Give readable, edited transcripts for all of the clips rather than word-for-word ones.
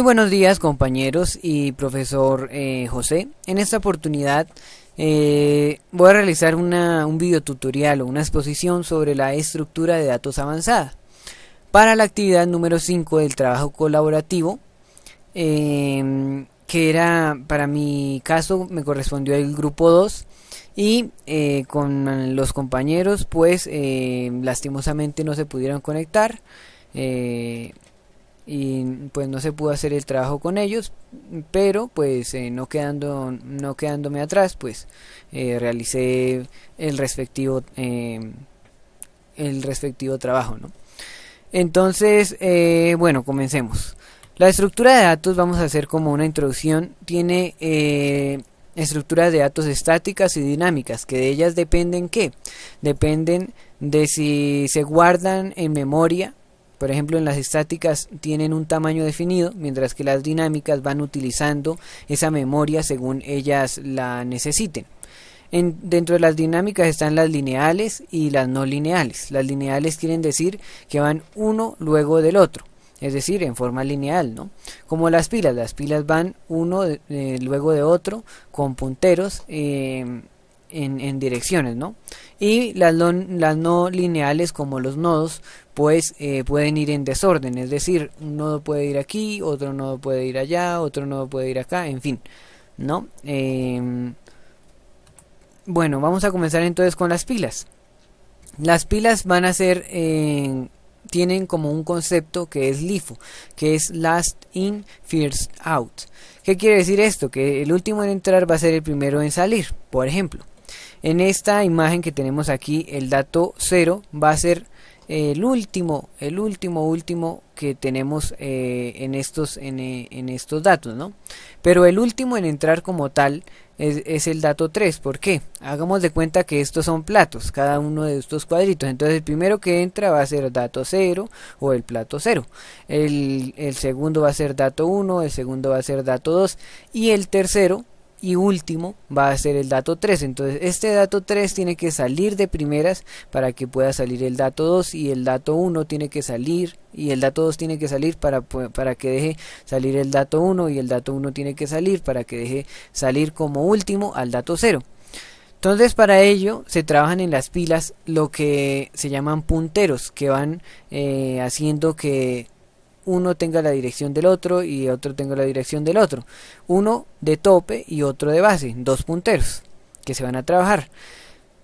Muy buenos días, compañeros y profesor José. En esta oportunidad voy a realizar un video tutorial o una exposición sobre la estructura de datos avanzada para la actividad número 5 del trabajo colaborativo, que era, para mi caso, me correspondió el grupo 2 y con los compañeros pues lastimosamente no se pudieron conectar y pues no se pudo hacer el trabajo con ellos, pero pues no quedándome atrás, pues realicé el respectivo trabajo, ¿no? Entonces bueno, comencemos. La estructura de datos, vamos a hacer como una introducción, tiene estructuras de datos estáticas y dinámicas, que de ellas dependen dependen de si se guardan en memoria. Por ejemplo, en las estáticas tienen un tamaño definido, mientras que las dinámicas van utilizando esa memoria según ellas la necesiten. Dentro de las dinámicas están las lineales y las no lineales. Las lineales quieren decir que van uno luego del otro, es decir, en forma lineal, ¿no? Como las pilas van uno luego de otro con punteros en direcciones, ¿no? Y las no lineales, como los nodos, pues pueden ir en desorden, es decir, un nodo puede ir aquí, otro nodo puede ir allá, otro nodo puede ir acá, en fin, ¿no? Bueno, vamos a comenzar entonces con las pilas. Las pilas van a ser tienen como un concepto que es LIFO, que es Last In, First Out. ¿Qué quiere decir esto? Que el último en entrar va a ser el primero en salir. Por ejemplo, en esta imagen que tenemos aquí, el dato 0 va a ser el último que tenemos en estos datos, ¿no? Pero el último en entrar como tal es el dato 3. ¿Por qué? Hagamos de cuenta que estos son platos, cada uno de estos cuadritos. Entonces el primero que entra va a ser dato 0 o el plato 0. El segundo va a ser dato 1, el segundo va a ser dato 2 y el tercero y último va a ser el dato 3. Entonces este dato 3 tiene que salir de primeras para que pueda salir el dato 2, y el dato 1 tiene que salir y el dato 2 tiene que salir para que deje salir el dato 1, y el dato 1 tiene que salir para que deje salir como último al dato 0. Entonces para ello se trabajan en las pilas lo que se llaman punteros, que van haciendo que uno tenga la dirección del otro y otro tenga la dirección del otro, uno de tope y otro de base, dos punteros que se van a trabajar.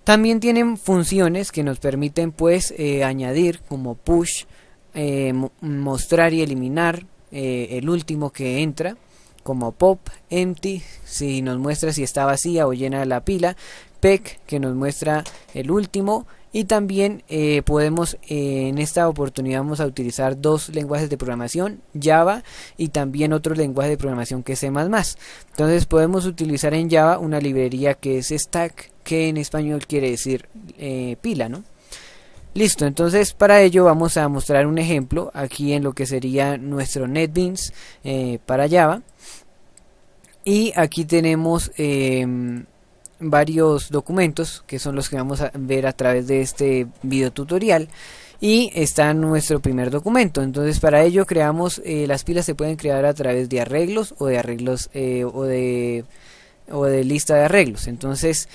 También tienen funciones que nos permiten pues añadir, como push, mostrar y eliminar el último que entra, como pop, empty, si nos muestra si está vacía o llena la pila, pec, que nos muestra el último. Y también podemos, en esta oportunidad vamos a utilizar dos lenguajes de programación, Java y también otro lenguaje de programación que es C++. Entonces podemos utilizar en Java una librería que es stack, que en español quiere decir pila, ¿no? Listo, entonces para ello vamos a mostrar un ejemplo aquí en lo que sería nuestro NetBeans para Java. Y aquí tenemos varios documentos que son los que vamos a ver a través de este video tutorial, y está nuestro primer documento. Entonces para ello creamos las pilas se pueden crear a través de arreglos o de arreglos o de lista de arreglos. Entonces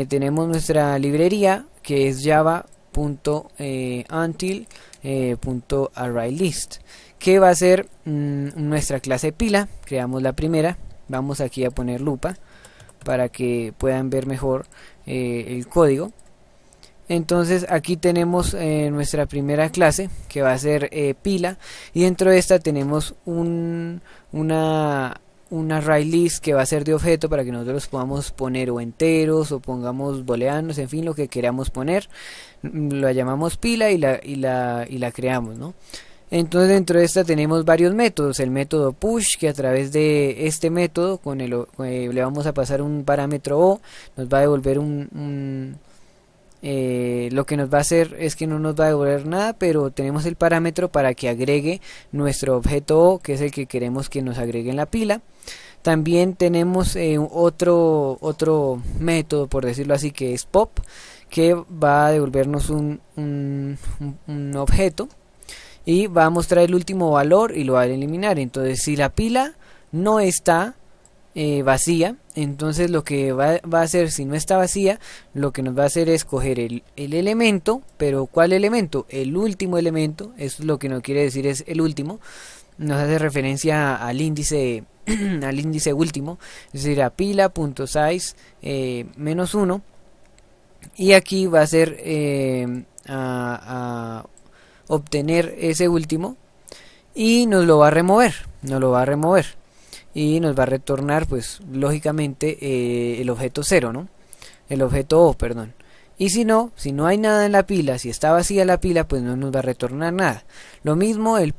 tenemos nuestra librería que es java.until.arrayList, que va a ser nuestra clase pila. Creamos la primera, vamos aquí a poner lupa para que puedan ver mejor el código. Entonces aquí tenemos nuestra primera clase, que va a ser pila, y dentro de esta tenemos una arraylist que va a ser de objeto para que nosotros podamos poner o enteros o pongamos booleanos, en fin, lo que queramos poner. La llamamos pila y la creamos, ¿no? Entonces dentro de esta tenemos varios métodos. El método push, que a través de este método le vamos a pasar un parámetro o, nos va a devolver lo que nos va a hacer es que no nos va a devolver nada, pero tenemos el parámetro para que agregue nuestro objeto o, que es el que queremos que nos agregue en la pila. También tenemos otro método, por decirlo así, que es pop, que va a devolvernos un objeto. y va a mostrar el último valor y lo va a eliminar. Entonces si la pila no está vacía, entonces lo que va a hacer, si no está vacía, lo que nos va a hacer es coger el elemento. Pero ¿cuál elemento? El último elemento. Eso es lo que nos quiere decir, es el último. Nos hace referencia al índice al índice último, es decir, a pila.size -1, y aquí va a ser a obtener ese último y nos lo va a remover, y nos va a retornar, pues lógicamente, el objeto 0, ¿no? El objeto O, perdón. Y si no hay nada en la pila, si está vacía la pila, pues no nos va a retornar nada. Lo mismo el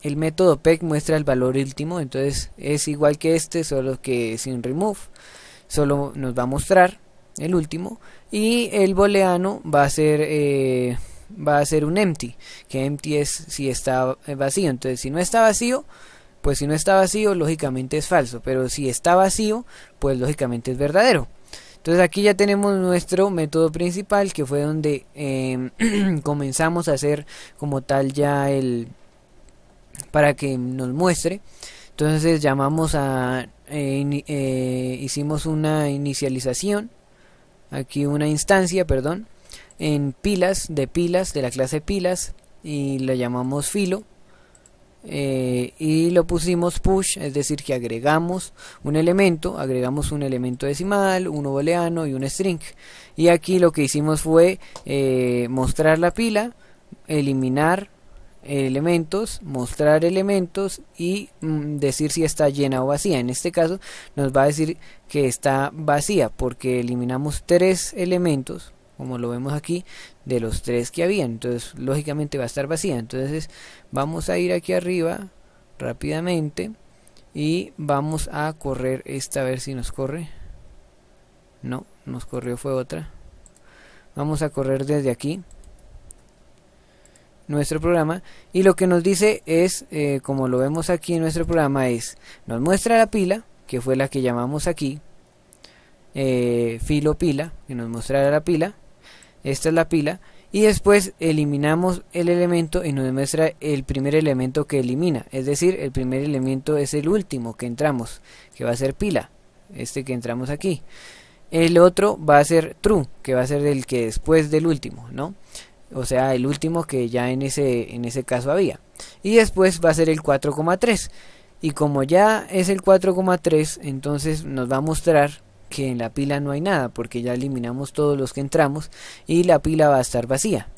método PEG muestra el valor último, entonces es igual que este, solo que sin remove, solo nos va a mostrar el último. Y el booleano va a ser un empty, que empty es si está vacío. Entonces si no está vacío, pues si no está vacío, lógicamente es falso, pero si está vacío, pues lógicamente es verdadero. Entonces aquí ya tenemos nuestro método principal, que fue donde comenzamos a hacer como tal ya para que nos muestre. Entonces llamamos hicimos una inicialización, aquí una instancia, perdón, en pilas de la clase pilas, y la llamamos filo. Y lo pusimos push, es decir que agregamos un elemento decimal, uno booleano y un string. Y aquí lo que hicimos fue mostrar la pila, eliminar elementos, mostrar elementos y decir si está llena o vacía. En este caso nos va a decir que está vacía porque eliminamos 3 elementos, como lo vemos aquí, de los 3 que había. Entonces lógicamente va a estar vacía. Entonces vamos a ir aquí arriba rápidamente y vamos a correr esta, a ver si nos corre. No, nos corrió, fue otra. Vamos a correr desde aquí nuestro programa, y lo que nos dice es, como lo vemos aquí en nuestro programa, nos muestra la pila, que fue la que llamamos aquí, filo pila, que nos mostrará la pila. Esta es la pila, y después eliminamos el elemento y nos muestra el primer elemento que elimina, es decir, el primer elemento es el último que entramos, que va a ser pila, este que entramos aquí. El otro va a ser true, que va a ser el que después del último, ¿no? O sea, el último que ya en ese caso había. Y después va a ser el 4,3, y como ya es el 4,3, entonces nos va a mostrar que en la pila no hay nada, porque ya eliminamos todos los que entramos y la pila va a estar vacía.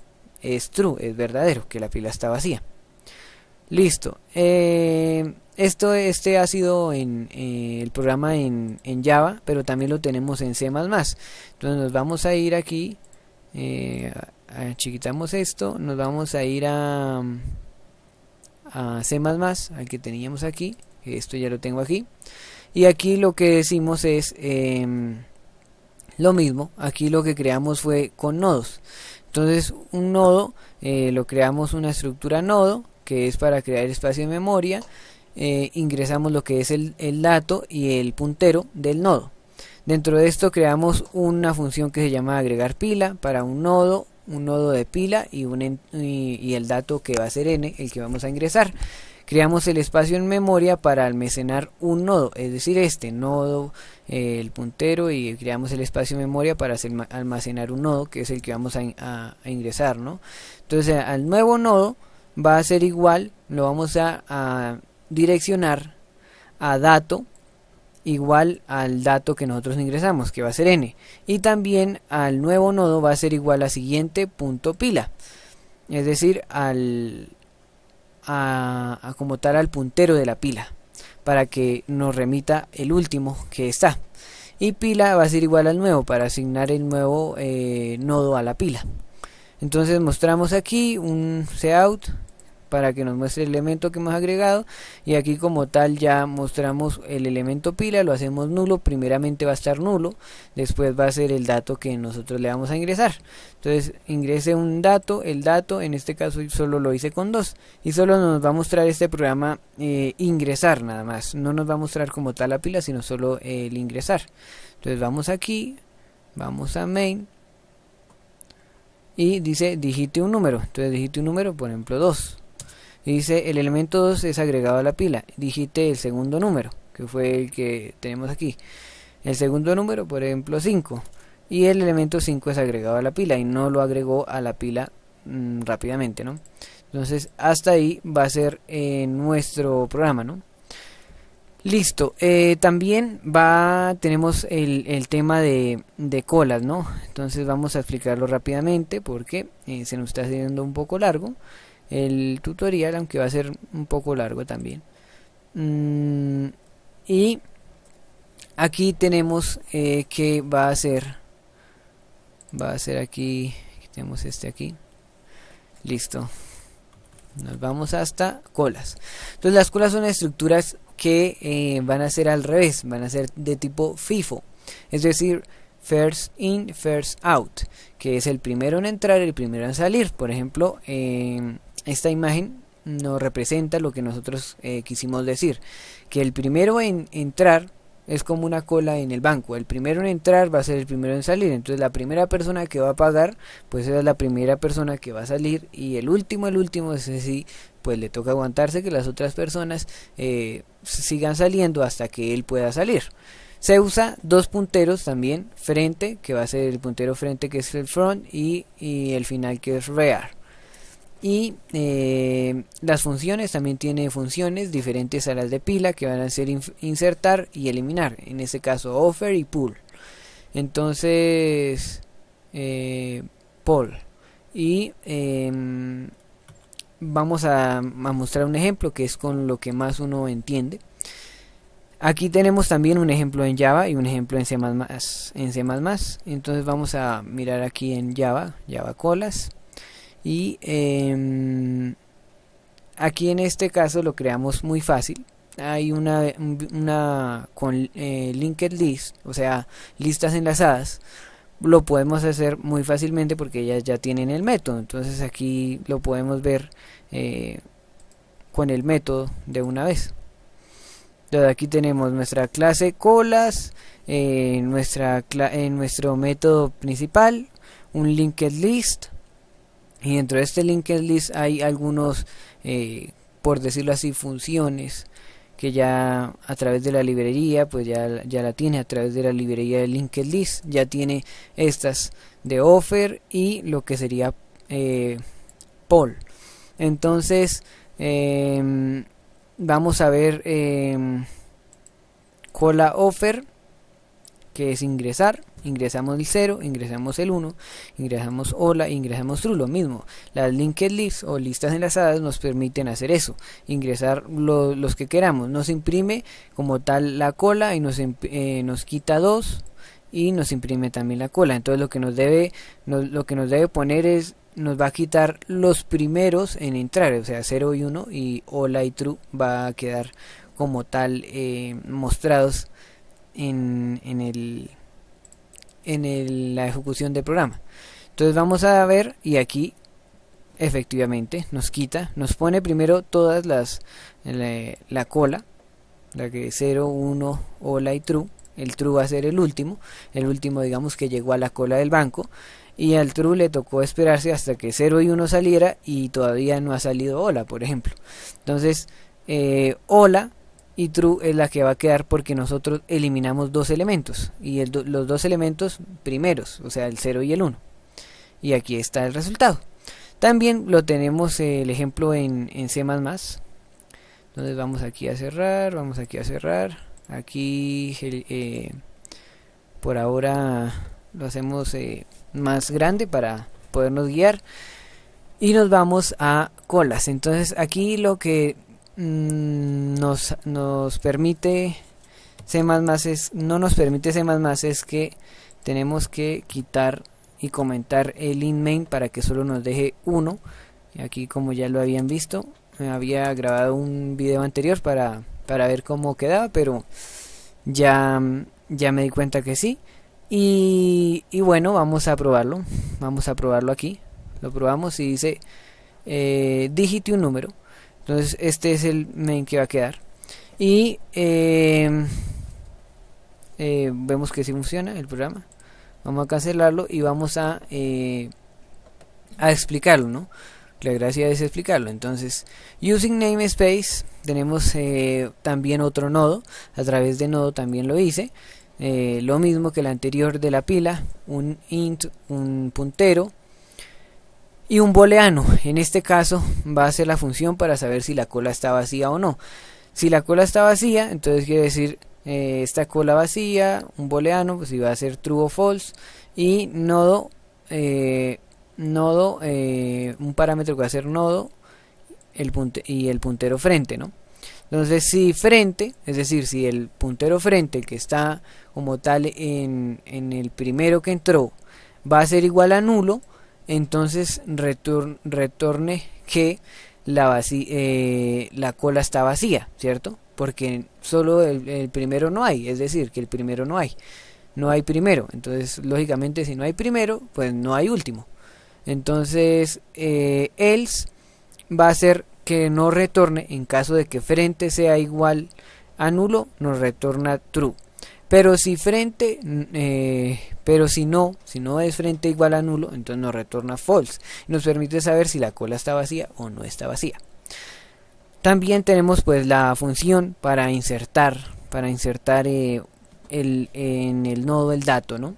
Es true, es verdadero que la pila está vacía. Listo. Este ha sido el programa en Java, pero también lo tenemos en C++. Entonces nos vamos a ir aquí, chiquitamos esto, nos vamos a ir a C++, al que teníamos aquí. Esto ya lo tengo aquí. Y aquí lo que decimos es lo mismo. Aquí lo que creamos fue con nodos. Entonces un nodo, lo creamos una estructura nodo, que es para crear espacio de memoria. Ingresamos lo que es el dato y el puntero del nodo. Dentro de esto creamos una función que se llama agregar pila para un nodo de pila y el dato que va a ser n, el que vamos a ingresar. Creamos el espacio en memoria para almacenar un nodo, es decir, este nodo, el puntero, y creamos el espacio en memoria para almacenar un nodo, que es el que vamos a ingresar, ¿no? Entonces al nuevo nodo va a ser igual, lo vamos a direccionar a dato igual al dato que nosotros ingresamos, que va a ser n, y también al nuevo nodo va a ser igual a siguiente punto pila, es decir, como tal al puntero de la pila, para que nos remita el último que está, y pila va a ser igual al nuevo para asignar el nuevo nodo a la pila. Entonces mostramos aquí un cout para que nos muestre el elemento que hemos agregado, y aquí como tal ya mostramos el elemento pila, lo hacemos nulo. Primeramente va a estar nulo, después va a ser el dato que nosotros le vamos a ingresar. Entonces ingrese un dato, el dato en este caso solo lo hice con 2, y solo nos va a mostrar este programa ingresar nada más, no nos va a mostrar como tal la pila, sino solo el ingresar. Entonces vamos aquí, vamos a main, y dice digite un número. Entonces digite un número, por ejemplo 2. Y dice el elemento 2 es agregado a la pila, digite el segundo número, que fue el que tenemos aquí. El segundo número, por ejemplo 5, y el elemento 5 es agregado a la pila y no lo agregó a la pila rápidamente, ¿no? Entonces hasta ahí va a ser nuestro programa, ¿no? Listo. También tenemos el tema de colas, ¿no? Entonces vamos a explicarlo rápidamente porque se nos está haciendo un poco largo el tutorial, aunque va a ser un poco largo también. Y aquí tenemos que va a ser aquí, tenemos aquí. Listo. Nos vamos hasta colas. Entonces las colas son estructuras que van a ser al revés, van a ser de tipo FIFO, es decir, first in, first out, que es el primero en entrar y el primero en salir. Por ejemplo, esta imagen nos representa lo que nosotros quisimos decir, que el primero en entrar es como una cola en el banco. El primero en entrar va a ser el primero en salir. Entonces la primera persona que va a pagar, pues es la primera persona que va a salir. Y el último, es así, pues le toca aguantarse que las otras personas sigan saliendo hasta que él pueda salir. Se usa dos punteros también, frente, que va a ser el puntero frente, que es el front, y el final, que es rear. Y las funciones, también tiene funciones diferentes a las de pila, que van a ser insertar y eliminar, en este caso offer y pull. Entonces pull, y vamos a mostrar un ejemplo que es con lo que más uno entiende. Aquí tenemos también un ejemplo en Java y un ejemplo en C++. Entonces vamos a mirar aquí en Java colas. Y aquí en este caso lo creamos muy fácil. Hay una con linked list, o sea, listas enlazadas. Lo podemos hacer muy fácilmente porque ellas ya tienen el método. Entonces aquí lo podemos ver con el método de una vez. Entonces aquí tenemos nuestra clase colas, en nuestro método principal, un linked list. Y dentro de este linked list hay algunos, por decirlo así, funciones que ya a través de la librería, pues ya la tiene a través de la librería de linked list. Ya tiene estas de offer y lo que sería poll. Entonces vamos a ver cola offer, que es ingresar. Ingresamos el 0, ingresamos el 1, ingresamos hola, ingresamos true. Lo mismo, las linked lists o listas enlazadas nos permiten hacer eso, ingresar los que queramos. Nos imprime como tal la cola y nos quita 2 y nos imprime también la cola. Entonces lo que nos debe poner es, nos va a quitar los primeros en entrar, o sea 0 y 1, y hola y true va a quedar como tal mostrados en la ejecución del programa. Entonces vamos a ver, y aquí efectivamente nos pone primero todas la cola, la que 0, 1, hola y true. El true va a ser el último digamos que llegó a la cola del banco, y al true le tocó esperarse hasta que 0 y 1 saliera y todavía no ha salido hola, por ejemplo. Entonces hola y true es la que va a quedar porque nosotros eliminamos dos elementos, y los dos elementos primeros, o sea el 0 y el 1, y aquí está el resultado. También lo tenemos el ejemplo en C++. Entonces vamos aquí a cerrar, aquí por ahora lo hacemos más grande para podernos guiar, y nos vamos a colas. Entonces aquí lo que nos permite C++ no nos permite C++ es que tenemos que quitar y comentar el inMain para que solo nos deje 1. Y aquí, como ya lo habían visto, me había grabado un video anterior para ver cómo quedaba, pero ya me di cuenta que sí. Y bueno, vamos a probarlo aquí. Lo probamos y dice digite un número. Entonces este es el main que va a quedar, y vemos que sí funciona el programa. Vamos a cancelarlo y vamos a a explicarlo, ¿no? La gracia es explicarlo. Entonces, using namespace, tenemos también otro nodo. A través de nodo también lo hice. Lo mismo que el anterior de la pila, un int, un puntero y un booleano. En este caso va a ser la función para saber si la cola está vacía o no. Si la cola está vacía, entonces quiere decir esta cola vacía, un booleano, pues iba a ser true o false, y nodo, un parámetro que va a ser nodo y el puntero frente, ¿no? Entonces si frente, es decir, si el puntero frente que está como tal en el primero que entró va a ser igual a nulo, entonces retorne que la cola está vacía, ¿cierto? Porque solo el primero no hay, es decir, que el primero no hay primero, entonces lógicamente si no hay primero, pues no hay último. Entonces else va a ser que no retorne, en caso de que frente sea igual a nulo, nos retorna true. Pero si no es frente igual a nulo, entonces nos retorna false. Nos permite saber si la cola está vacía o no está vacía. También tenemos pues la función para insertar en el nodo el dato, ¿no?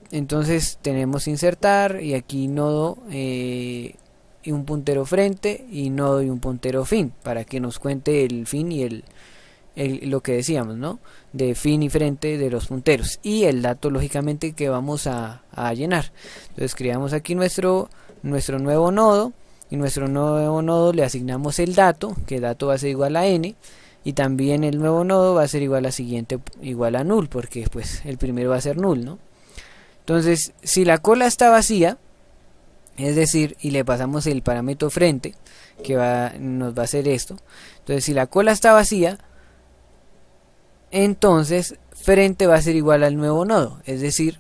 Entonces tenemos insertar y aquí nodo y un puntero frente y nodo y un puntero fin para que nos cuente el fin y lo que decíamos, ¿no? De fin y frente de los punteros y el dato lógicamente que vamos a llenar. Entonces creamos aquí nuestro nuevo nodo y nuestro nuevo nodo le asignamos el dato, que el dato va a ser igual a n, y también el nuevo nodo va a ser igual a siguiente igual a null, porque pues el primero va a ser null, ¿no? Entonces si la cola está vacía, es decir, y le pasamos el parámetro frente que nos va a hacer esto, entonces si la cola está vacía, entonces frente va a ser igual al nuevo nodo, es decir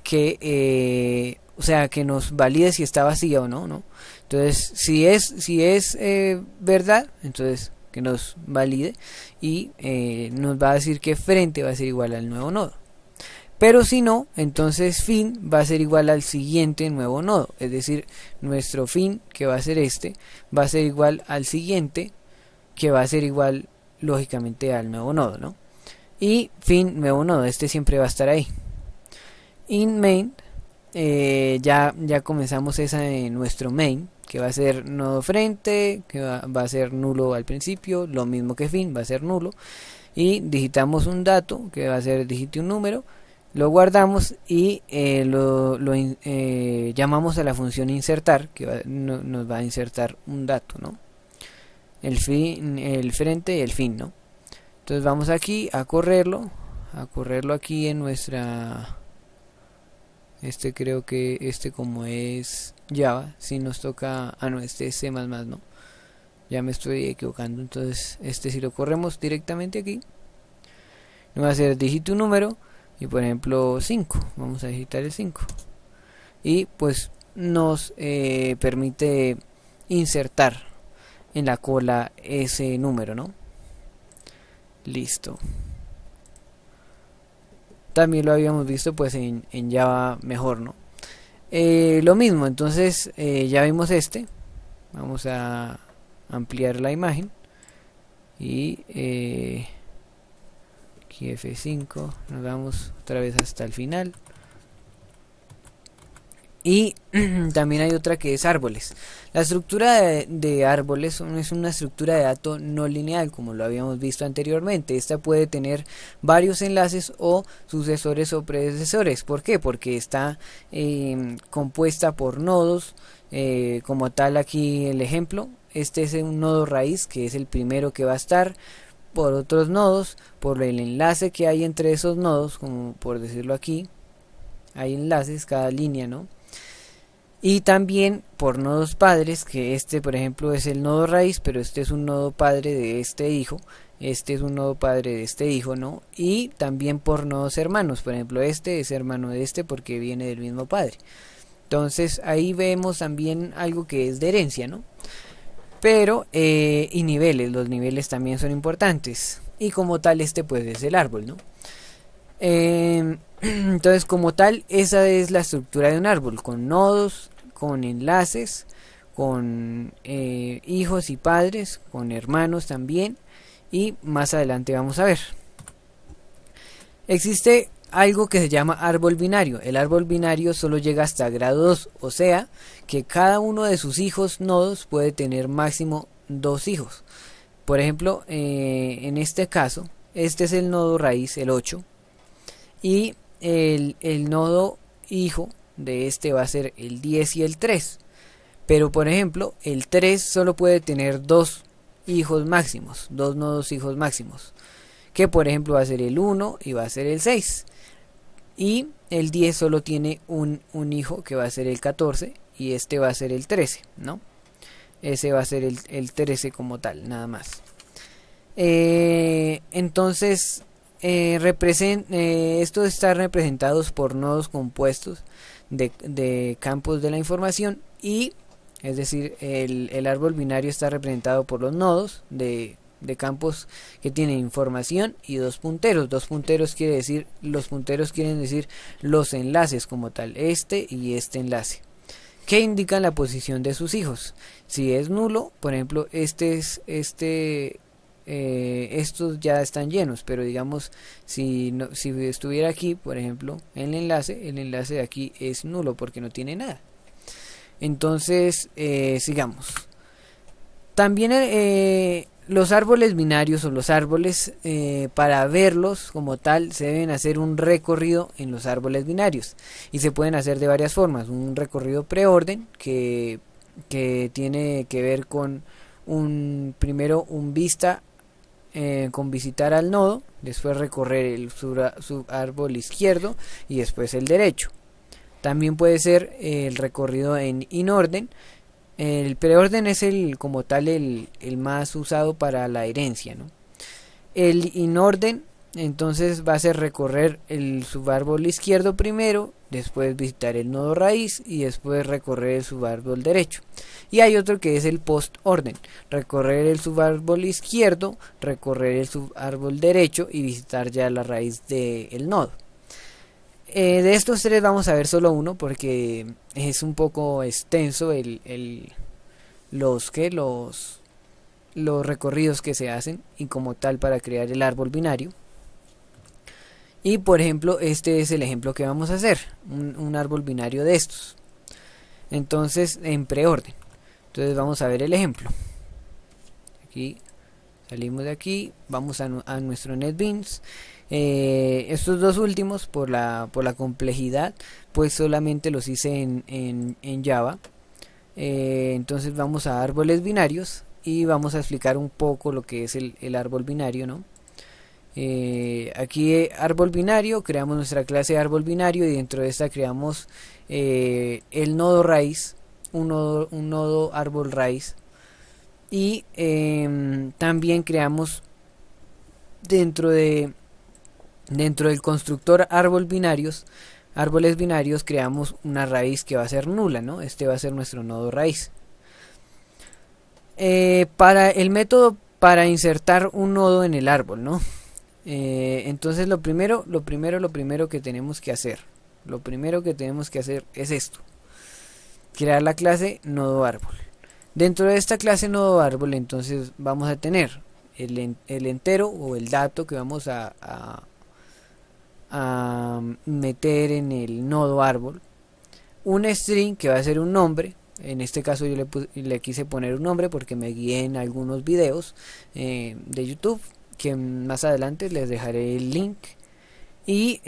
que o sea que nos valide si está vacía o no, ¿no? Entonces si es verdad, entonces que nos valide y nos va a decir que frente va a ser igual al nuevo nodo. Pero si no, entonces fin va a ser igual al siguiente nuevo nodo, es decir, nuestro fin, que va a ser este, va a ser igual al siguiente, que va a ser igual lógicamente al nuevo nodo, ¿no? Y fin nuevo nodo, este siempre va a estar ahí. In main, ya comenzamos esa en nuestro main, que va a ser nodo frente, que va a ser nulo al principio, lo mismo que fin, va a ser nulo, y digitamos un dato, que va a ser digite un número, lo guardamos y llamamos a la función insertar, que nos va a insertar un dato, ¿no? El frente y el fin, ¿no? Entonces vamos aquí a correrlo aquí en nuestra, creo que como es Java, si nos toca, no, este es C++, ¿no? Ya me estoy equivocando, entonces si lo corremos directamente aquí, nos va a hacer digite un número, y por ejemplo 5, vamos a digitar el 5 y pues nos permite insertar en la cola ese número, ¿no? Listo. También lo habíamos visto pues en Java mejor, ¿no? Lo mismo, entonces ya vimos vamos a ampliar la imagen y aquí F5, nos vamos otra vez hasta el final. Y también hay otra que es árboles. La estructura de árboles es una estructura de datos no lineal, como lo habíamos visto anteriormente. Esta puede tener varios enlaces o sucesores o predecesores. ¿Por qué? Porque está compuesta por nodos, como tal aquí el ejemplo. Este es un nodo raíz, que es el primero que va a estar, por otros nodos, por el enlace que hay entre esos nodos, como por decirlo aquí, hay enlaces cada línea, ¿no? Y también por nodos padres, que por ejemplo es el nodo raíz, pero este es un nodo padre de este hijo, este es un nodo padre de este hijo, ¿no? Y también por nodos hermanos, por ejemplo este es hermano de este porque viene del mismo padre. Entonces ahí vemos también algo que es de herencia, ¿no? Pero y niveles, los niveles también son importantes, y como tal pues es el árbol, ¿no? Entonces, como tal, esa es la estructura de un árbol, con nodos, con enlaces, con hijos y padres, con hermanos también, y más adelante vamos a ver. Existe algo que se llama árbol binario. El árbol binario solo llega hasta grado 2, o sea que cada uno de sus hijos nodos puede tener máximo 2 hijos. Por ejemplo, en este caso, este es el nodo raíz, el 8, y el nodo hijo de este va a ser el 10 y el 3. Pero por ejemplo, el 3 solo puede tener 2 hijos máximos, 2 nodos hijos máximos, que por ejemplo va a ser el 1 y va a ser el 6. Y el 10 solo tiene un hijo, que va a ser el 14, y este va a ser el 13, ¿no? Ese va a ser el 13 como tal, nada más. Entonces, estos están representados por nodos compuestos de campos de la información, y es decir, el árbol binario está representado por los nodos de campos que tienen información y 2 punteros. 2 punteros quiere decir, los punteros quieren decir los enlaces como tal, este y este enlace, que indican la posición de sus hijos. Si es nulo, por ejemplo, estos ya están llenos, pero digamos, si estuviera aquí, por ejemplo, el enlace de aquí es nulo porque no tiene nada. Entonces, sigamos. También los árboles binarios, o los árboles, para verlos como tal, se deben hacer un recorrido en los árboles binarios, y se pueden hacer de varias formas. Un recorrido preorden que tiene que ver con primero un vista, con visitar al nodo, después recorrer el subárbol izquierdo y después el derecho. También puede ser el recorrido en inorden. El preorden es como tal el más usado para la herencia, ¿no? El inorden entonces va a ser recorrer el subárbol izquierdo primero, después visitar el nodo raíz y después recorrer el subárbol derecho. Y hay otro que es el postorden, recorrer el subárbol izquierdo, recorrer el subárbol derecho y visitar ya la raíz del nodo. De estos tres vamos a ver solo uno porque es un poco extenso los recorridos que se hacen, y como tal para crear el árbol binario. Y por ejemplo, este es el ejemplo que vamos a hacer, un árbol binario de estos. Entonces, en preorden. Entonces vamos a ver el ejemplo. Aquí salimos de aquí, vamos a nuestro NetBeans. Estos dos últimos, por la complejidad, pues solamente los hice en Java. Entonces vamos a árboles binarios y vamos a explicar un poco lo que es el árbol binario, ¿no? Aquí árbol binario, creamos nuestra clase de árbol binario, y dentro de esta creamos el nodo raíz, un nodo árbol raíz, y también creamos dentro del constructor árboles binarios, creamos una raíz que va a ser nula, ¿no? Este va a ser nuestro nodo raíz. Para el método para insertar un nodo en el árbol, ¿no? Entonces lo primero que tenemos que hacer es esto: crear la clase nodo árbol. Dentro de esta clase nodo árbol, entonces vamos a tener el entero o el dato que vamos a meter en el nodo árbol, un string que va a ser un nombre. En este caso yo le quise poner un nombre porque me guié en algunos videos de YouTube, que más adelante les dejaré el link. Y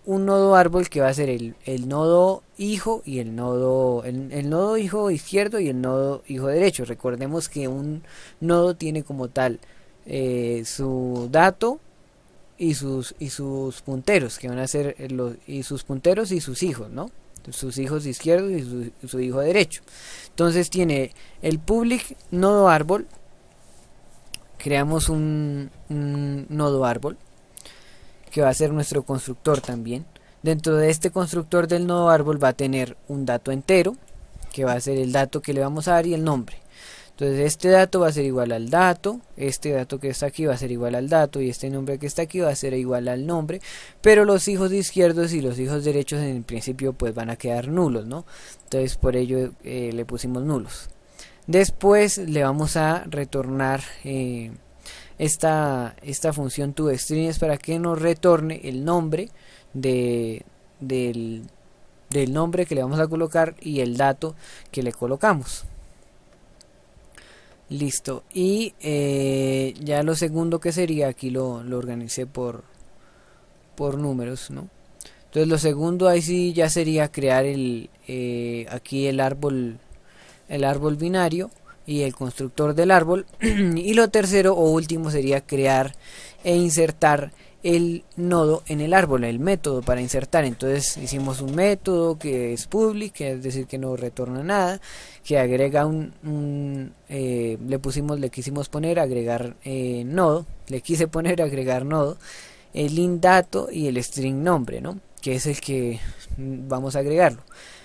un nodo árbol que va a ser el nodo hijo y el nodo hijo izquierdo y el nodo hijo derecho. Recordemos que un nodo tiene como tal su dato y sus punteros, que van a ser sus punteros y sus hijos, ¿no? Sus hijos izquierdos y su hijo derecho. Entonces tiene el public nodo árbol. Creamos un nodo árbol que va a ser nuestro constructor también. Dentro de este constructor del nodo árbol va a tener un dato entero, que va a ser el dato que le vamos a dar, y el nombre. Entonces este dato va a ser igual al dato, este dato que está aquí va a ser igual al dato y este nombre que está aquí va a ser igual al nombre, pero los hijos izquierdos y los hijos derechos en principio pues van a quedar nulos, ¿no? Entonces por ello le pusimos nulos. Después le vamos a retornar esta función toString es para que nos retorne el nombre del nombre que le vamos a colocar y el dato que le colocamos. Listo. Y ya lo segundo que sería, aquí lo organicé por números, ¿no? Entonces lo segundo ahí sí ya sería crear aquí el árbol binario y el constructor del árbol. Y lo tercero o último sería crear e insertar el nodo en el árbol, el método para insertar. Entonces hicimos un método que es public, que es decir que no retorna nada, que agrega le quisimos poner agregar nodo, le quise poner agregar nodo, el int dato y el string nombre, ¿no? Que es el que vamos a agregarlo.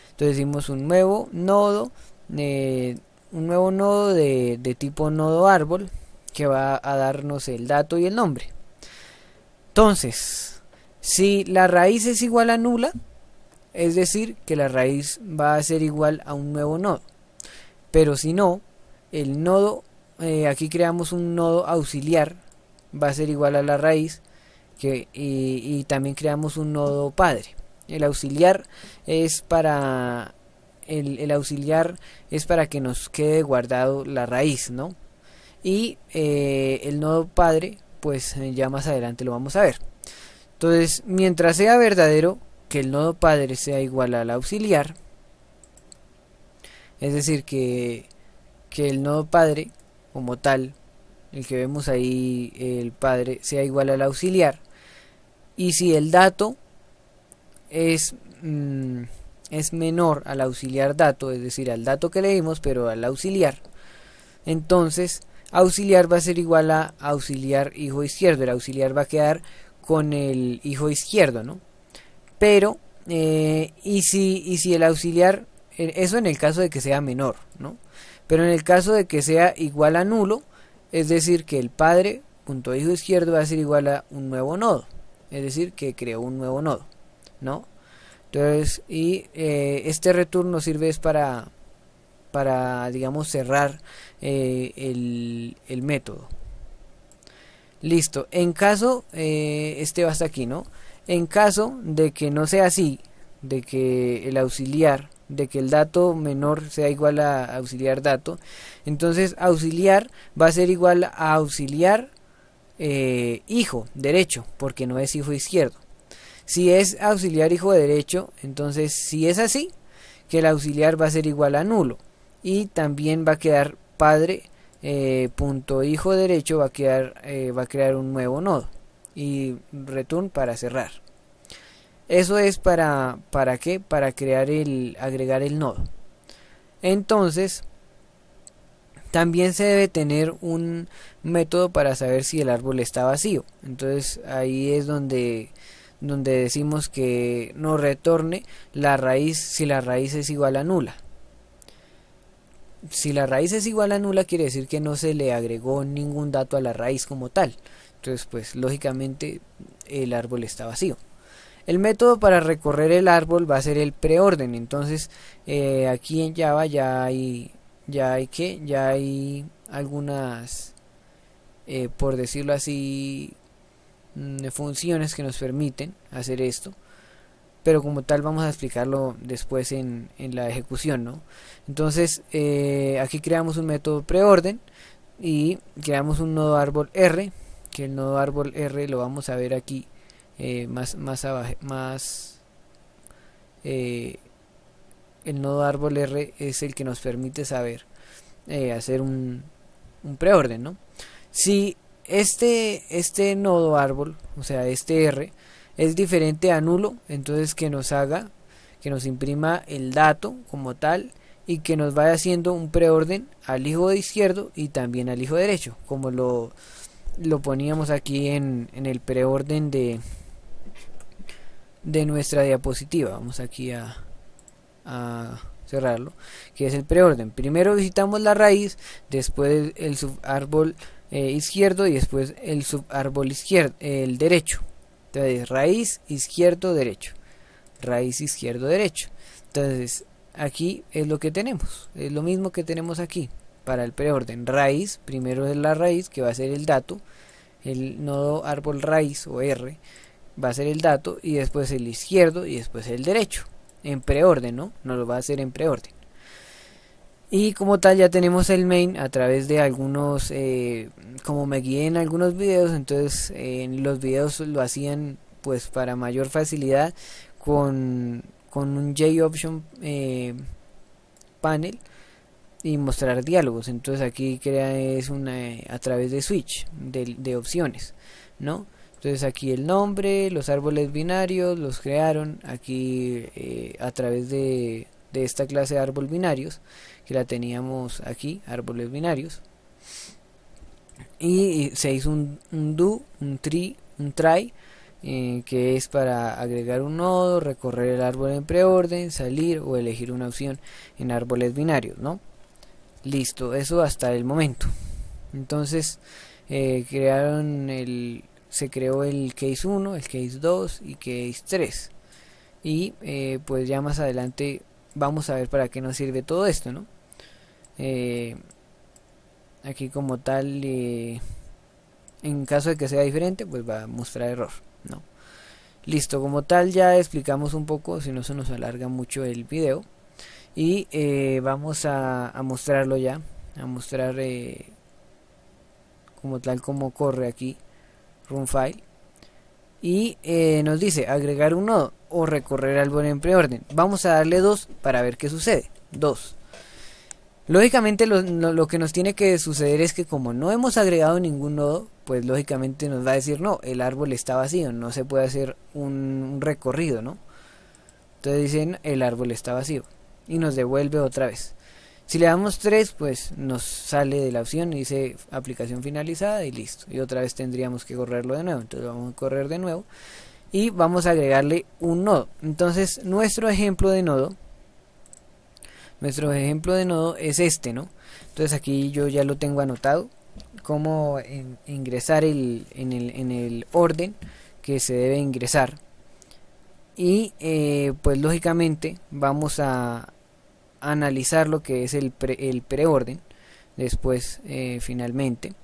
Entonces hicimos un nuevo nodo de tipo nodo árbol que va a darnos el dato y el nombre. Entonces, si la raíz es igual a nula, es decir que la raíz va a ser igual a un nuevo nodo. Pero si no, el nodo, aquí creamos un nodo auxiliar, va a ser igual a la raíz, y también creamos un nodo padre. El auxiliar es para que nos quede guardado la raíz, ¿no? Y el nodo padre pues ya más adelante lo vamos a ver. Entonces mientras sea verdadero que el nodo padre sea igual al auxiliar, es decir que el nodo padre como tal, el que vemos ahí, el padre, sea igual al auxiliar, y si el dato es menor al auxiliar dato, es decir al dato que leímos pero al auxiliar, entonces auxiliar va a ser igual a auxiliar hijo izquierdo. El auxiliar va a quedar con el hijo izquierdo, ¿no? Pero y si el auxiliar, eso en el caso de que sea menor, ¿no? Pero en el caso de que sea igual a nulo, es decir que el padre punto hijo izquierdo va a ser igual a un nuevo nodo, es decir que creó un nuevo nodo, ¿no? Entonces este return nos sirve es para digamos cerrar el método. Listo. En caso va hasta aquí, ¿no? En caso de que no sea así, de que el auxiliar, de que el dato menor sea igual a auxiliar dato, entonces auxiliar va a ser igual a auxiliar hijo derecho, porque no es hijo izquierdo. Si es auxiliar hijo derecho, entonces si es así, que el auxiliar va a ser igual a nulo. Y también va a quedar padre punto hijo derecho va a crear un nuevo nodo y return para cerrar. Eso es para qué, para agregar el nodo. Entonces también se debe tener un método para saber si el árbol está vacío. Entonces ahí es donde decimos que nos retorne la raíz si la raíz es igual a nula. Si la raíz es igual a nula, quiere decir que no se le agregó ningún dato a la raíz como tal. Entonces pues lógicamente el árbol está vacío. El método para recorrer el árbol va a ser el preorden. Entonces aquí en Java ya hay algunas por decirlo así funciones que nos permiten hacer esto, pero como tal vamos a explicarlo después en la ejecución, ¿no? Entonces aquí creamos un método preorden y creamos un nodo árbol R, que el nodo árbol R lo vamos a ver aquí más abajo, el nodo árbol R es el que nos permite saber hacer un preorden, ¿no? Si este nodo árbol, o sea este R, es diferente a nulo, entonces que nos imprima el dato como tal y que nos vaya haciendo un preorden al hijo izquierdo y también al hijo derecho, como lo poníamos aquí en el preorden de nuestra diapositiva. Vamos aquí a cerrarlo, que es el preorden. Primero visitamos la raíz, después el subárbol izquierdo y después el subárbol izquierdo, el derecho. Entonces raíz, izquierdo, derecho, raíz, izquierdo, derecho. Entonces aquí es lo que tenemos, es lo mismo que tenemos aquí para el preorden. Raíz, primero es la raíz, que va a ser el dato, el nodo árbol raíz o R va a ser el dato, y después el izquierdo y después el derecho, en preorden, ¿no? Nos lo va a hacer en preorden. Y como tal ya tenemos el main a través de algunos, como me guié en algunos videos, entonces en los videos lo hacían pues para mayor facilidad con un JOption panel y mostrar diálogos. Entonces aquí crea es a través de switch de opciones, ¿no? Entonces aquí el nombre, los árboles binarios los crearon aquí a través de esta clase de árbol binarios, que la teníamos aquí, árboles binarios, y se hizo un do, un try, que es para agregar un nodo, recorrer el árbol en preorden, salir o elegir una opción en árboles binarios, ¿no? Listo, eso hasta el momento. Entonces se creó el case 1, el case 2 y case 3, y pues ya más adelante vamos a ver para qué nos sirve todo esto, ¿no? Aquí como tal, en caso de que sea diferente, pues va a mostrar error, ¿no? Listo, como tal ya explicamos un poco, si no se nos alarga mucho el video, y vamos a mostrarlo ya, a mostrar como tal como corre aquí run file, y nos dice agregar un nodo o recorrer árbol en preorden. Vamos a darle 2 para ver qué sucede. 2. Lógicamente lo que nos tiene que suceder es que como no hemos agregado ningún nodo, pues lógicamente nos va a decir no, el árbol está vacío, no se puede hacer un recorrido, ¿no? Entonces dicen el árbol está vacío y nos devuelve otra vez. Si le damos 3, pues nos sale de la opción y dice aplicación finalizada y listo. Y otra vez tendríamos que correrlo de nuevo. Entonces vamos a correr de nuevo y vamos a agregarle un nodo. Entonces nuestro ejemplo de nodo es este, ¿no? Entonces aquí yo ya lo tengo anotado cómo ingresar en el orden que se debe ingresar. Y pues lógicamente vamos a analizar lo que es el preorden después finalmente,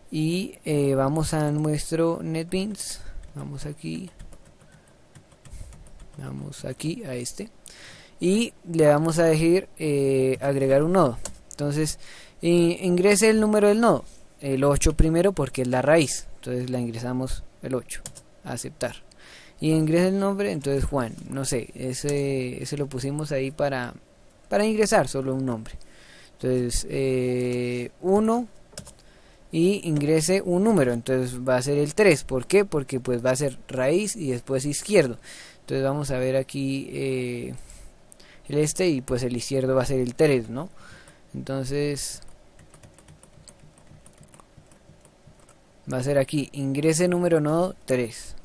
y vamos a nuestro NetBeans, vamos aquí a este, y le vamos a decir agregar un nodo. Entonces ingrese el número del nodo, el 8 primero porque es la raíz, entonces la ingresamos el 8, aceptar, y ingresa el nombre, entonces Juan, no sé, ese lo pusimos ahí para ingresar solo un nombre. Entonces 1 y ingrese un número, entonces va a ser el 3. ¿Por qué? Porque pues va a ser raíz y después izquierdo. Entonces vamos a ver aquí el y pues el izquierdo va a ser el 3, ¿no? Entonces va a ser aquí ingrese número nodo 3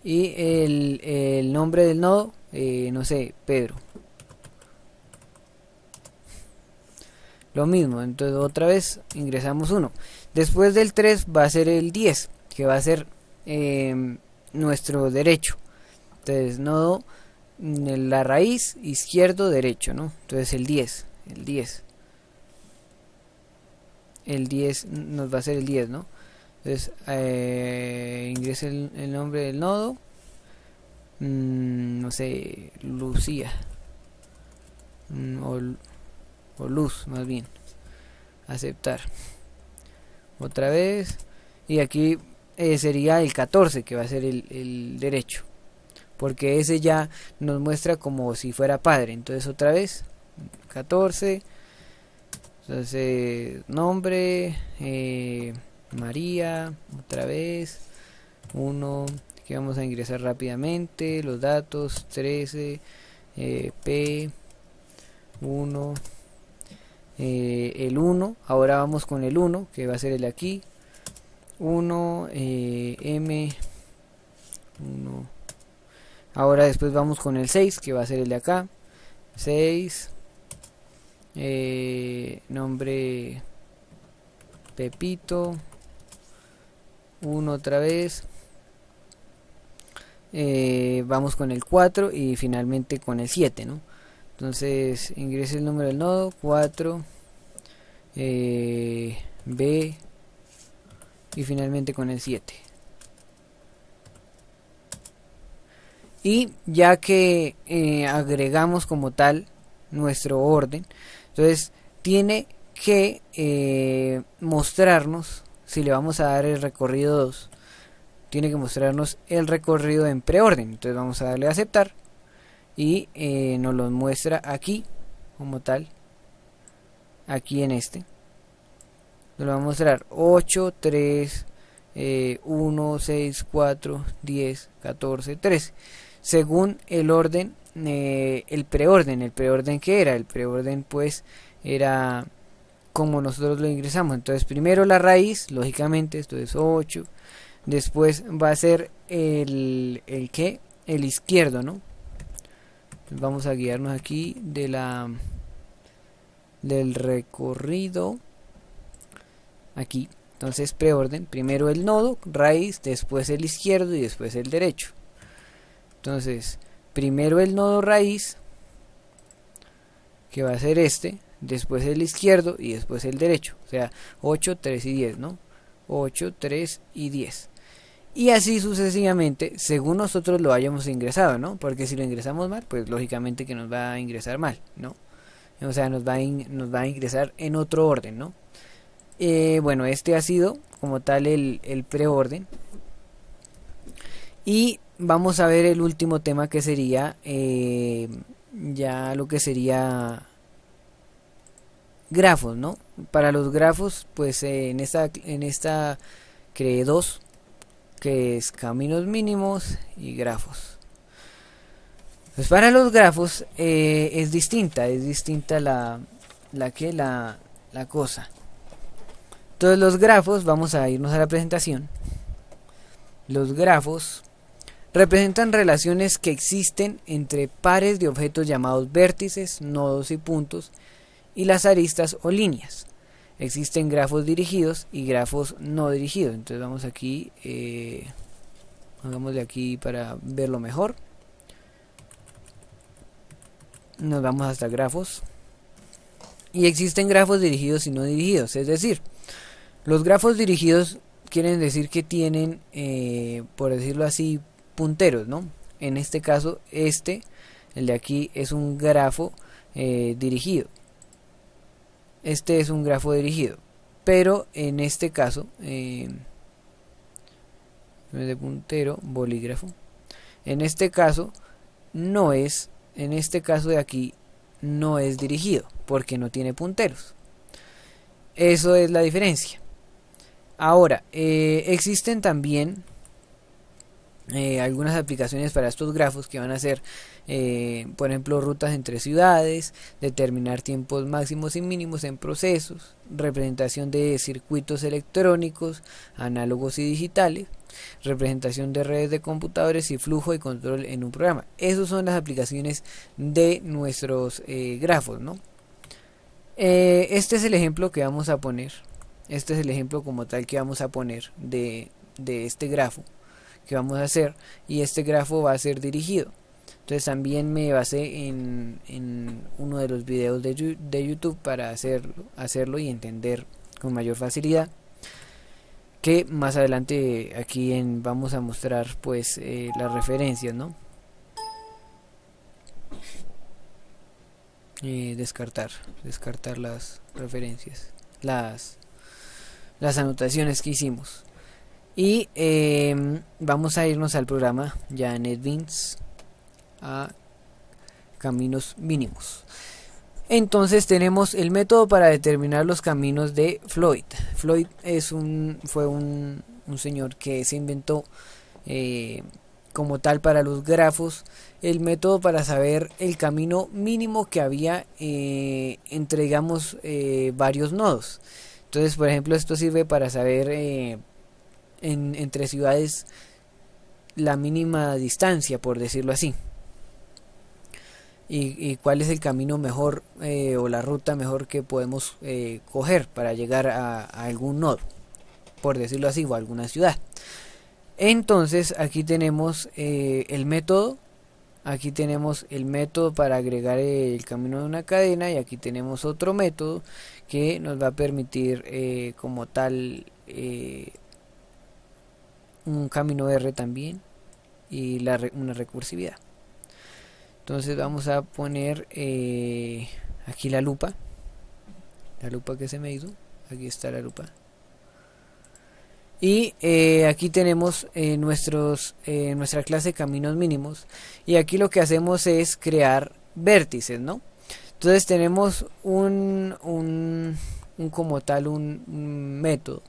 y el nombre del nodo, no sé, Pedro. Lo mismo, entonces otra vez ingresamos 1. Después del 3 va a ser el 10, que va a ser nuestro derecho. Entonces nodo, la raíz, izquierdo, derecho, ¿no? Entonces el 10 nos va a ser el 10, ¿no? Entonces ingrese el nombre del nodo, no sé, Lucía, o Luz más bien, aceptar otra vez, y aquí sería el 14, que va a ser el derecho, porque ese ya nos muestra como si fuera padre. Entonces otra vez 14, entonces nombre, María, otra vez 1, que vamos a ingresar rápidamente los datos, 13, P 1, el 1, ahora vamos con el 1, que va a ser el aquí, 1, M 1, ahora después vamos con el 6, que va a ser el de acá, 6, nombre Pepito, 1 otra vez, vamos con el 4 y finalmente con el 7, ¿no? Entonces ingrese el número del nodo 4, B y finalmente con el 7. Y ya que agregamos como tal nuestro orden, entonces tiene que mostrarnos, si le vamos a dar el recorrido 2, tiene que mostrarnos el recorrido en preorden. Entonces vamos a darle a aceptar y nos lo muestra aquí como tal, aquí en este nos lo va a mostrar 8, 3, 1, 6, 4, 10, 14, 13 según el orden, el preorden que era, el preorden pues era como nosotros lo ingresamos. Entonces primero la raíz, lógicamente esto es 8, después va a ser el izquierdo, ¿no? Entonces vamos a guiarnos aquí del recorrido aquí. Entonces preorden, primero el nodo, raíz, después el izquierdo y después el derecho. Entonces primero el nodo raíz, que va a ser este, después el izquierdo y después el derecho, o sea 8, 3 y 10, ¿no? 8, 3 y 10. Y así sucesivamente, según nosotros lo hayamos ingresado, ¿no? Porque si lo ingresamos mal, pues lógicamente que nos va a ingresar mal, ¿no? O sea, nos va a ingresar en otro orden, ¿no? Bueno, este ha sido como tal el preorden. Y vamos a ver el último tema, que sería ya lo que sería grafos, ¿no? Para los grafos, pues en esta creé dos, que es caminos mínimos y grafos. Pues para los grafos es distinta la cosa. Entonces los grafos, vamos a irnos a la presentación. Los grafos representan relaciones que existen entre pares de objetos llamados vértices, nodos y puntos, y las aristas o líneas. Existen grafos dirigidos y grafos no dirigidos. Entonces vamos aquí, hagamos de aquí para verlo mejor. Nos vamos hasta grafos. Y existen grafos dirigidos y no dirigidos. Es decir, los grafos dirigidos quieren decir que tienen, por decirlo así, punteros, ¿no? En este caso, el de aquí, es un grafo dirigido. Este es un grafo dirigido. Pero en este caso, de puntero, bolígrafo. En este caso, no es, en este caso de aquí, no es dirigido, porque no tiene punteros. Eso es la diferencia. Ahora, existen también algunas aplicaciones para estos grafos que van a ser, por ejemplo, rutas entre ciudades, determinar tiempos máximos y mínimos en procesos, representación de circuitos electrónicos, análogos y digitales, representación de redes de computadores y flujo y control en un programa. Esas son las aplicaciones de nuestros grafos, ¿no? Este es el ejemplo que vamos a poner. Este es el ejemplo como tal que vamos a poner de este grafo que vamos a hacer, y este grafo va a ser dirigido. Entonces también me basé en uno de los videos de YouTube para hacerlo y entender con mayor facilidad, que más adelante aquí vamos a mostrar pues las referencias, ¿no? Descartar las referencias, las anotaciones que hicimos. Y vamos a irnos al programa ya NetBeans, a caminos mínimos. Entonces tenemos el método para determinar los caminos de Floyd. Floyd fue un señor que se inventó como tal para los grafos el método para saber el camino mínimo que había entre, digamos, varios nodos. Entonces, por ejemplo, esto sirve para saber entre ciudades la mínima distancia, por decirlo así. y cuál es el camino mejor o la ruta mejor que podemos coger para llegar a algún nodo, por decirlo así, o a alguna ciudad. Entonces aquí tenemos el método. Aquí tenemos el método para agregar el camino de una cadena, y aquí tenemos otro método que nos va a permitir como tal un camino R también, y una recursividad. Entonces vamos a poner aquí la lupa que se me hizo. Aquí está la lupa. Y aquí tenemos nuestra clase caminos mínimos, y aquí lo que hacemos es crear vértices, ¿no? Entonces tenemos un como tal un método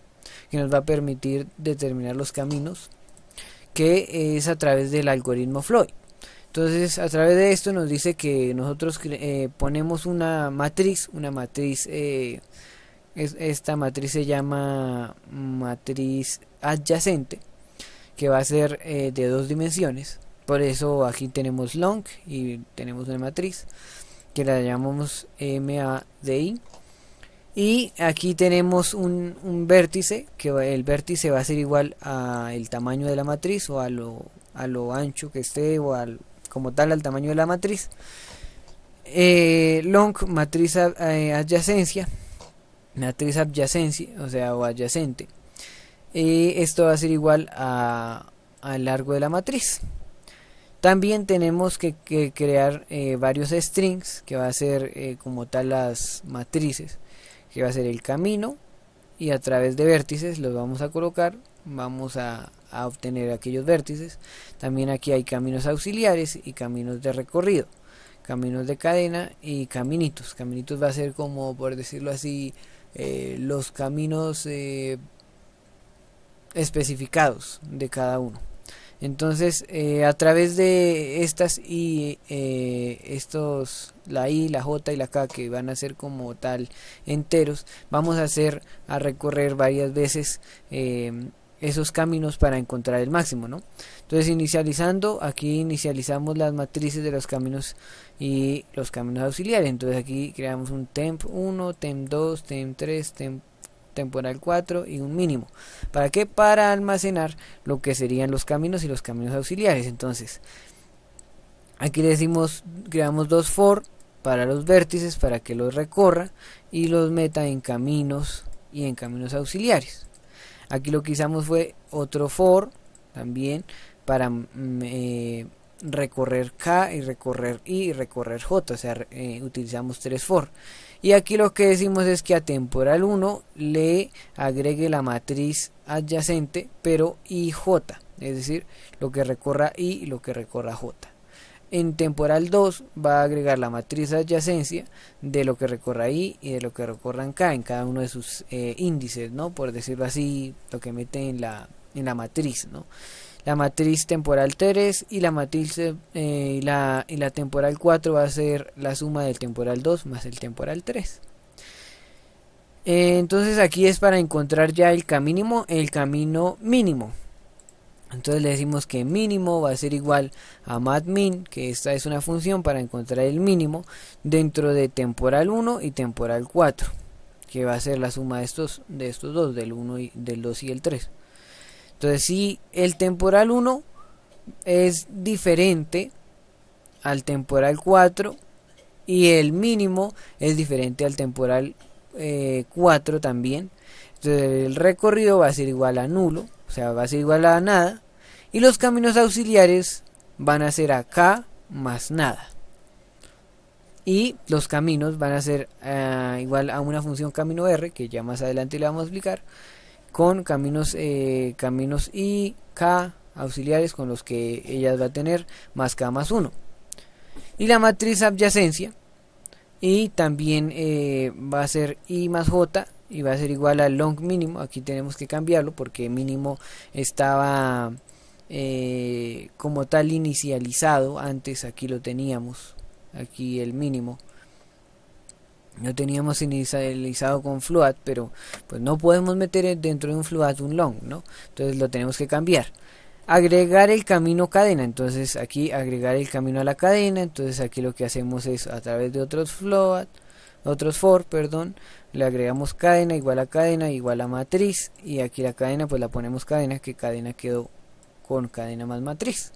que nos va a permitir determinar los caminos, que es a través del algoritmo Floyd. Entonces a través de esto nos dice que nosotros ponemos una matriz esta matriz se llama matriz adyacente, que va a ser de 2 dimensiones. Por eso aquí tenemos long y tenemos una matriz que la llamamos MADI. Y aquí tenemos un vértice, que el vértice va a ser igual al tamaño de la matriz, o a lo ancho que esté, o como tal al tamaño de la matriz. Long, matriz adyacencia, o sea, o adyacente. Esto va a ser igual al largo de la matriz. También tenemos que crear varios strings, que va a ser como tal las matrices, que va a ser el camino, y a través de vértices los vamos a colocar, vamos a obtener aquellos vértices. También aquí hay caminos auxiliares y caminos de recorrido, caminos de cadena y caminitos. Caminitos va a ser como, por decirlo así, los caminos especificados de cada uno. Entonces a través de estas y la I, la J y la K, que van a ser como tal enteros, vamos a recorrer varias veces esos caminos para encontrar el máximo, ¿no? Entonces aquí inicializamos las matrices de los caminos y los caminos auxiliares. Entonces aquí creamos un temp 1, temp 2, temp 3, temporal 4 y un mínimo. ¿Para qué? Para almacenar lo que serían los caminos y los caminos auxiliares. Entonces aquí le decimos, creamos 2 for para los vértices para que los recorra y los meta en caminos y en caminos auxiliares. Aquí lo que hicimos fue otro for también para recorrer K y recorrer I y recorrer J, o sea, utilizamos 3 for. Y aquí lo que decimos es que a temporal 1 le agregue la matriz adyacente, pero IJ, es decir, lo que recorra I y lo que recorra J. En temporal 2 va a agregar la matriz adyacencia de lo que recorra I y de lo que recorran K en cada uno de sus índices, ¿no? Por decirlo así, lo que mete en la matriz, ¿no? La matriz temporal 3 y la matriz y la temporal 4 va a ser la suma del temporal 2 más el temporal 3. Entonces aquí es para encontrar ya el camino mínimo. Entonces le decimos que mínimo va a ser igual a madmin, que esta es una función para encontrar el mínimo dentro de temporal 1 y temporal 4, que va a ser la suma de estos dos, del 1 y del 2 y el 3. Entonces si el temporal 1 es diferente al temporal 4 y el mínimo es diferente al temporal 4 también, entonces el recorrido va a ser igual a nulo, o sea, va a ser igual a nada, y los caminos auxiliares van a ser acá más nada, y los caminos van a ser igual a una función camino R, que ya más adelante le vamos a explicar, con caminos I, K auxiliares, con los que ellas va a tener más K más 1, y la matriz adyacencia, y también va a ser I más J, y va a ser igual al long mínimo. Aquí tenemos que cambiarlo porque mínimo estaba como tal inicializado antes. Aquí lo teníamos, aquí el mínimo lo teníamos inicializado con float, pero pues no podemos meter dentro de un float un long, ¿no? Entonces lo tenemos que cambiar. agregar el camino cadena. Entonces aquí agregar el camino a la cadena. Entonces aquí lo que hacemos es a través de otros for, perdón, le agregamos cadena igual a matriz, y aquí la cadena pues la ponemos cadena, que cadena quedó con cadena más matriz,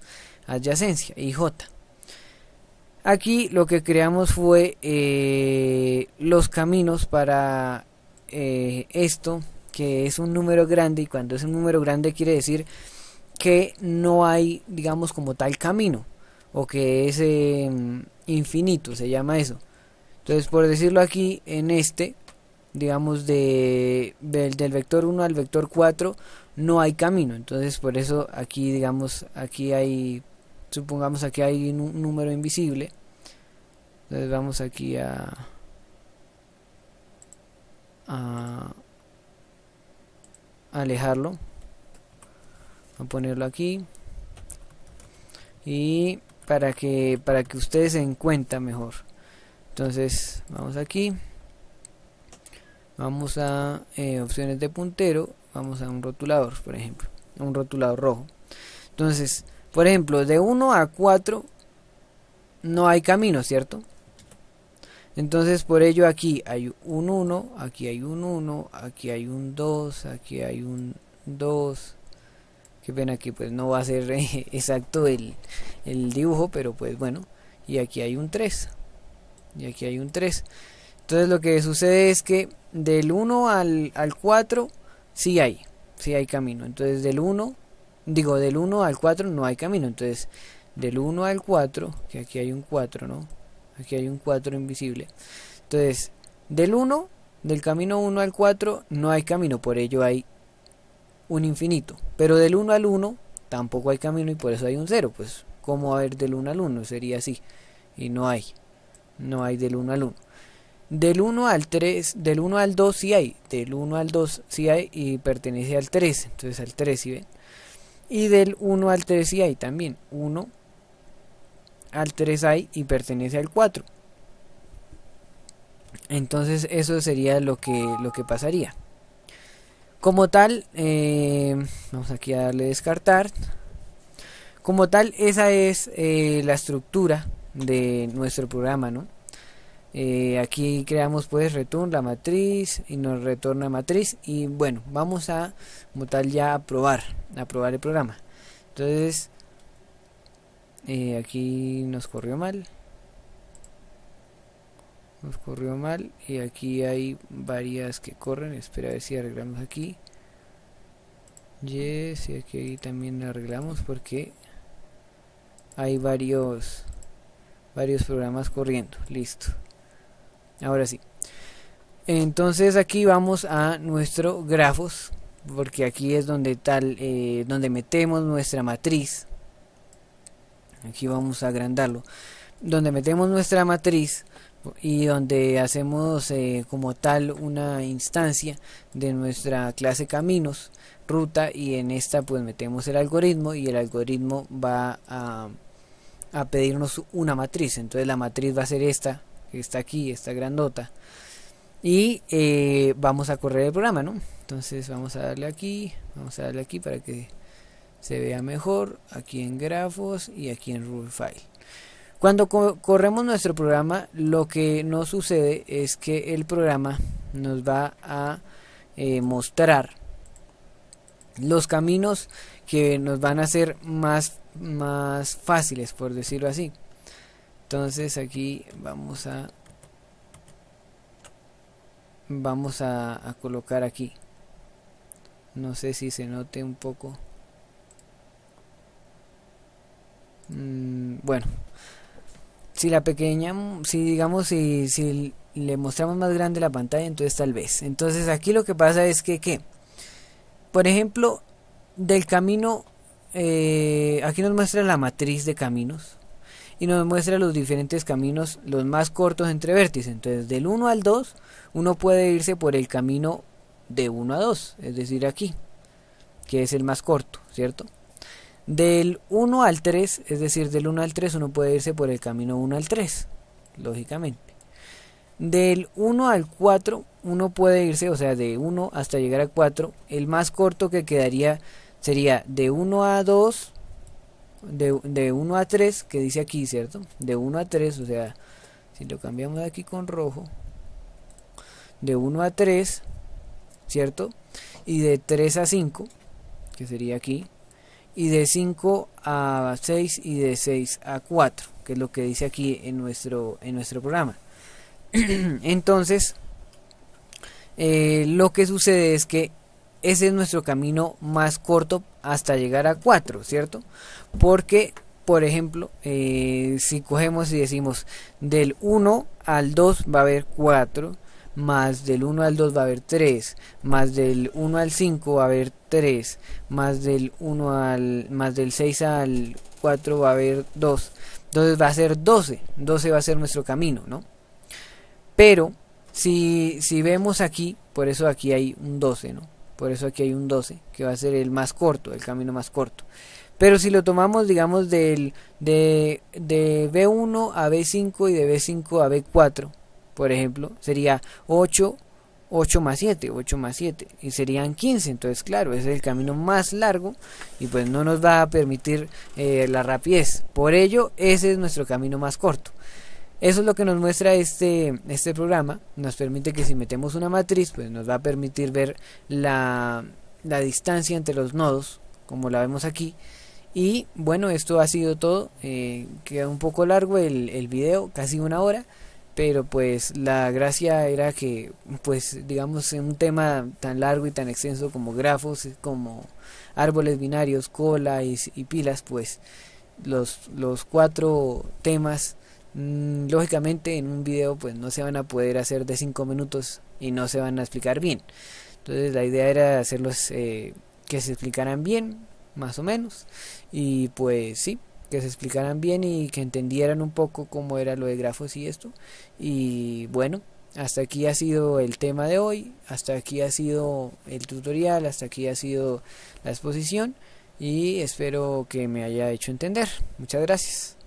adyacencia y j. Aquí lo que creamos fue los caminos para esto, que es un número grande, y cuando es un número grande quiere decir que no hay, digamos, como tal camino, o que es infinito, se llama eso. Entonces, por decirlo aquí, en este, digamos, del vector 1 al vector 4 no hay camino. Entonces, por eso aquí, digamos, aquí hay, supongamos aquí hay un número invisible. Entonces vamos aquí a alejarlo, a ponerlo aquí, y para que ustedes se den cuenta mejor. Entonces vamos aquí, vamos a opciones de puntero, vamos a un rotulador, por ejemplo, un rotulador rojo. Entonces, por ejemplo, de 1 a 4 no hay camino, ¿cierto? Entonces por ello aquí hay un 1, aquí hay un 1, aquí hay un 2, aquí hay un 2. Qué pena que pues no va a ser exacto el dibujo, pero pues bueno. Y aquí hay un 3. Y aquí hay un 3. Entonces lo que sucede es que del 1 al 4 sí hay camino. Entonces del 1 al 4 no hay camino. Entonces del 1 al 4, que aquí hay un 4, ¿no? Aquí hay un 4 invisible. Entonces, del camino 1 al 4 no hay camino, por ello hay un infinito. Pero del 1 al 1 tampoco hay camino, y por eso hay un 0. Pues, ¿cómo va a haber del 1 al 1? Sería así. Y no hay del 1 al 1. Del 1 al 3, del 1 al 2 sí hay. Del 1 al 2 sí hay y pertenece al 3. Entonces al 3, ¿sí ven? Y del 1 al 3 sí hay también. 1 al 3 hay y pertenece al 4. Entonces eso sería lo que pasaría. Como tal, vamos aquí a darle descartar. Como tal, esa es la estructura de nuestro programa, ¿no? Aquí creamos pues return la matriz y nos retorna matriz, y bueno, vamos a como tal ya a probar el programa. Entonces aquí nos corrió mal, y aquí hay varias que corren. Espera a ver si arreglamos aquí. Yes, y aquí también arreglamos porque hay varios programas corriendo. Listo, ahora sí. Entonces aquí vamos a nuestro grafos, porque aquí es donde donde metemos nuestra matriz. Aquí vamos a agrandarlo, donde metemos nuestra matriz y donde hacemos como tal una instancia de nuestra clase caminos, ruta, y en esta pues metemos el algoritmo, y el algoritmo va a pedirnos una matriz. Entonces la matriz va a ser esta que está aquí, esta grandota, y vamos a correr el programa, ¿no? Entonces vamos a darle aquí para que se vea mejor, aquí en grafos y aquí en Ruby File. Cuando corremos nuestro programa, lo que nos sucede es que el programa nos va a mostrar los caminos que nos van a ser más fáciles, por decirlo así. Entonces aquí vamos a colocar aquí, no sé si se note un poco. Bueno, si le mostramos más grande la pantalla, entonces tal vez. Entonces aquí lo que pasa es que por ejemplo, del camino, aquí nos muestra la matriz de caminos y nos muestra los diferentes caminos, los más cortos entre vértices. Entonces del 1 al 2 uno puede irse por el camino de 1 a 2, es decir aquí, que es el más corto, ¿cierto? Del 1 al 3, es decir, del 1 al 3 uno puede irse por el camino 1 al 3, lógicamente. Del 1 al 4 uno puede irse, o sea, de 1 hasta llegar a 4, el más corto que quedaría sería de 1 a 2, de 1 a 3, que dice aquí, ¿cierto? De 1 a 3, o sea, si lo cambiamos aquí con rojo, de 1 a 3, ¿cierto? Y de 3 a 5, que sería aquí, y de 5 a 6 y de 6 a 4, que es lo que dice aquí en nuestro programa. Entonces, lo que sucede es que ese es nuestro camino más corto hasta llegar a 4, ¿cierto? Porque, por ejemplo, si cogemos y decimos del 1 al 2 va a haber 4, más del 1 al 2 va a haber 3, más del 1 al 5 va a haber 3, más del 6 al 4 va a haber 2. Entonces va a ser 12 va a ser nuestro camino, ¿no? Pero si vemos aquí, por eso aquí hay un 12, ¿no? Por eso aquí hay un 12, que va a ser el más corto, el camino más corto. Pero si lo tomamos, digamos, de B1 a B5 y de B5 a B4, por ejemplo, sería 8 más 7, 8 más 7, y serían 15. Entonces, claro, ese es el camino más largo y pues no nos va a permitir la rapidez. Por ello, ese es nuestro camino más corto. Eso es lo que nos muestra este programa. Nos permite que si metemos una matriz, pues nos va a permitir ver la distancia entre los nodos, como la vemos aquí. Y bueno, esto ha sido todo. Queda un poco largo el video, casi una hora. Pero pues la gracia era que, pues digamos, en un tema tan largo y tan extenso como grafos, como árboles binarios, cola y pilas, pues los 4 temas, lógicamente en un video pues no se van a poder hacer de 5 minutos y no se van a explicar bien. Entonces la idea era hacerlos que se explicaran bien, más o menos, y pues sí, que se explicaran bien y que entendieran un poco cómo era lo de grafos y esto. Y bueno, hasta aquí ha sido el tema de hoy, hasta aquí ha sido el tutorial, hasta aquí ha sido la exposición y espero que me haya hecho entender. Muchas gracias.